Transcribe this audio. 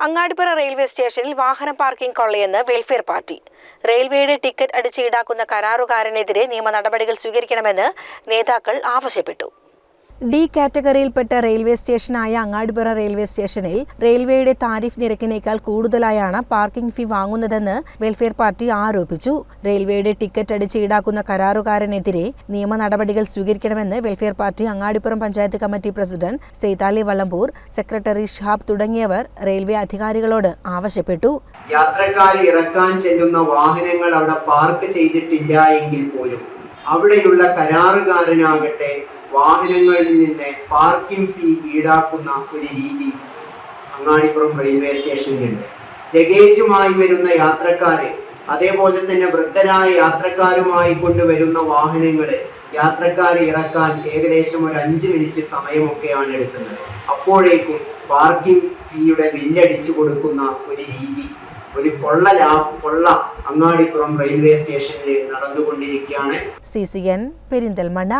അങ്ങാടിപ്പുറ railway സ്റ്റേഷനിൽ വാഹന parking കൊള്ളയെന്ന് വെൽഫെയർ പാർട്ടി. റെയിൽവേയുടെ ടിക്കറ്റ് അടിച്ച് ഈടാക്കുന്ന കരാറുകാരനെതിരെ നിയമ നടപടികൾ സ്വീകരിക്കണമെന്ന് നേതാക്കൾ ആവശ്യപ്പെട്ടു. ഡി കാറ്റഗറിയിൽപ്പെട്ട റെയിൽവേ സ്റ്റേഷനായ അങ്ങാടിപ്പുറ റെയിൽവേ സ്റ്റേഷനിൽ റെയിൽവേയുടെ താരിഫ് നിരക്കിനേക്കാൾ കൂടുതലായാണ് പാർക്കിംഗ് ഫീ വാങ്ങുന്നതെന്ന് വെൽഫെയർ പാർട്ടി ആരോപിച്ചു. റെയിൽവേയുടെ ടിക്കറ്റ് അടിച്ച് ഈടാക്കുന്ന കരാറുകാരനെതിരെ നിയമ നടപടികൾ സ്വീകരിക്കണമെന്ന് Welfare Party Angadippuram panchayat committee president Saithali Vallampur, secretary Shihab തുടങ്ങിയവർ റെയിൽവേ അധികാരികളോട് ആവശ്യപ്പെട്ടു. യാത്രക്കാരെ ഇറക്കാൻ ചെല്ലുന്ന വാഹനങ്ങൾ അവിടെ പാർക്ക് ചെയ്തിട്ടില്ല എങ്കിൽ പോലും അവിടെയുള്ള കരാറുകാരനാകട്ടെ വാഹനങ്ങളിൽ നിന്ന് പാർക്കിംഗ് ഫീ ഈടാക്കുന്ന ഒരു രീതി അങ്ങാടിപ്പുറം റെയിൽവേ സ്റ്റേഷനിലുണ്ട്. ലഗേജുമായി വരുന്ന യാത്രക്കാര്, അതേപോലെ തന്നെ വൃദ്ധരായ യാത്രക്കാരുമായി കൊണ്ടുവരുന്ന വാഹനങ്ങള് യാത്രക്കാരെ ഇറക്കാൻ ഏകദേശം ഒരു 5 മിനിറ്റ് സമയമൊക്കെയാണ് എടുക്കുന്നത്. അപ്പോഴേക്കും പാർക്കിംഗ് ഫീയുടെ ബില്ലടിച്ചു കൊടുക്കുന്ന ഒരു രീതി, ഒരു കൊള്ള അങ്ങാടിപ്പുറം റെയിൽവേ സ്റ്റേഷനിൽ നടന്നുകൊണ്ടിരിക്കുകയാണ്. CCN പെരിന്തൽമണ്ണ.